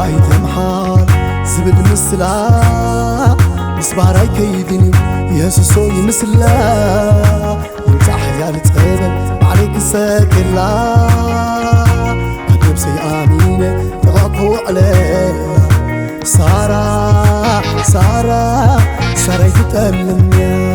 يتمحال زبد مسلا مسباراي كيدني يسوسو يمسلا انت حيال تقبل عليك ساكلا كتب سي امينه تغطو عليه سارة يتألمني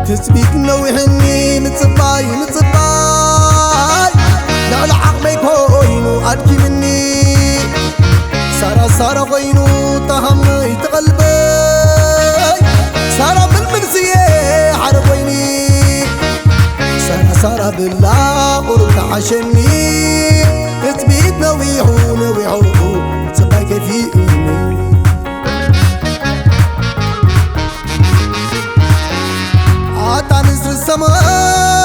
تسبيك نويهني متصباي لا عقلي كوينو أدكي مني سارة غينو طهمي تقلبي سارة بالمقسية حربيني سارة بالله قرب عشمي تسبيك نويهو تسباي كيفيني عطا نسر السماء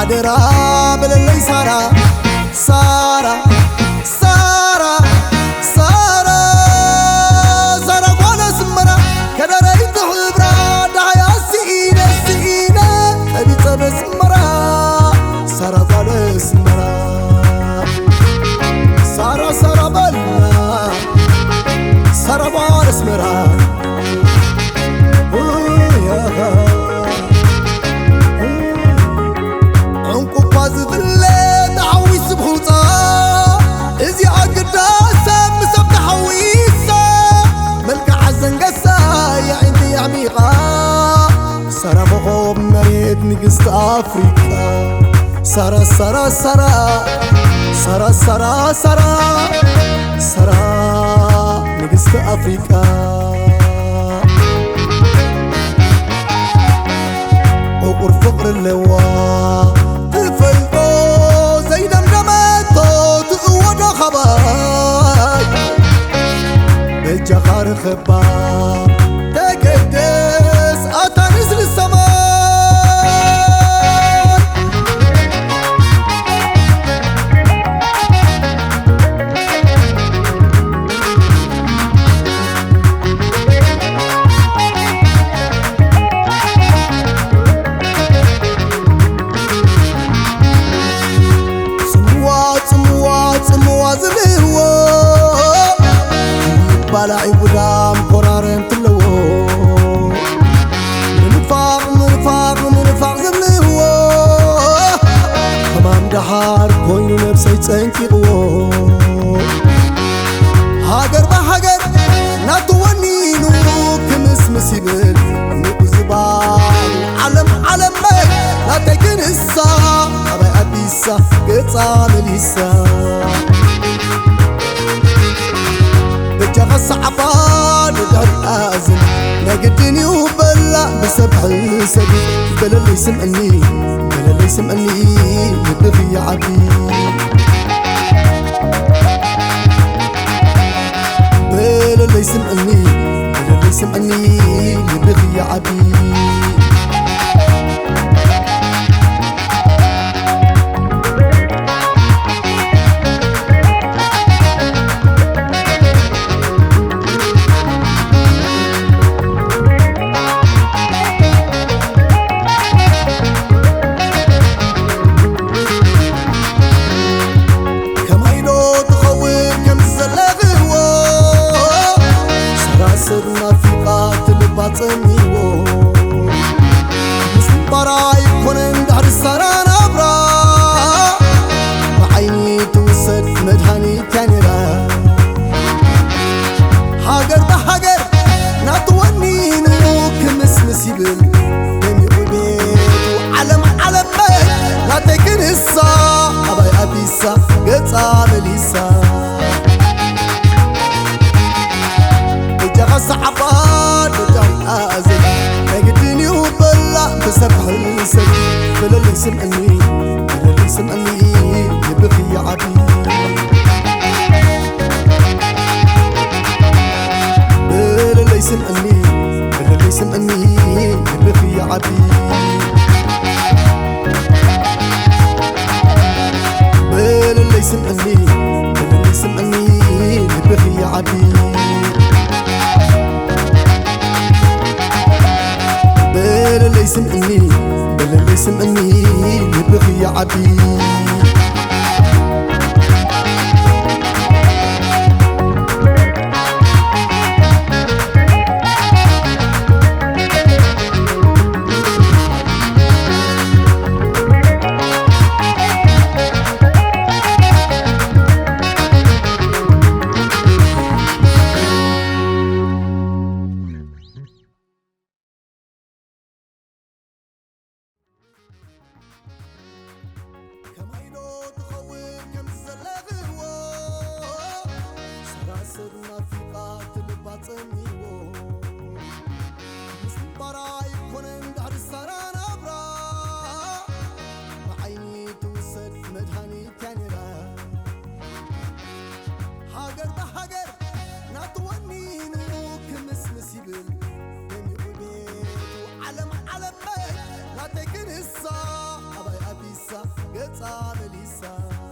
حدرا بللي سارة وانا سمرا كدريت حبرا دعيا سئينة أبيت بسمرا سارة وانا سمرا سارة بلنا سارة وانا سمرا سارة بغوب مريد نقصت أفريقيا سارة نقصت أفريقيا أقر فقر اللواء تفلقو زي دمدمتو تقوى خباي بالجخار خباي تقدس أتانس للسماء سموا زلهو بالاعي ودام قرارين تلو منفاق زلهو كمان دحار كوينو نفسي تنكيقو هاجر بحجر ناتوانينو كمس يبل نقزبال علم مك لا تكن السا أبي أبيسا قطع مليسا بجغ الصعبان ودار الآزم نقدني وبلا بسبح سبيل بلا اللي يسمعني يبغي عبيد بلا اللي يسمعني يبغي عبيد صرنا في قاتل باطني قطع مليسا بجغس عباد ودعي آزل نقدني وبلع بسبح السد بلا اللي سمعني بلا اللي سمعني يبغي عبيد بلا اللي سمعني بلا اللي سمعني يبغي عبيد بلا اللي سمعني بلا اللي سمعني يبغي عبيد بلا اللي سمعني بلا اللي سمعني يبغي عبيد سرنا في قاتل باطنيو براي كونن دار السران أبرا بعيني توسد مدهني كنرا حاجر بحاجر ناتواني نوك مسمس يبل دمي قبيت وعلم علم بيت لا تكن السا أباي أبيسا قطع مليسا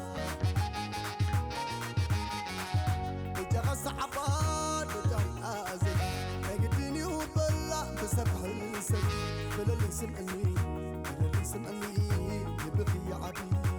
صعبان ودعي آزل نقدني وبلع بسبح السد بلا اللي سمعني بلا اللي سمعني يبغي عبيد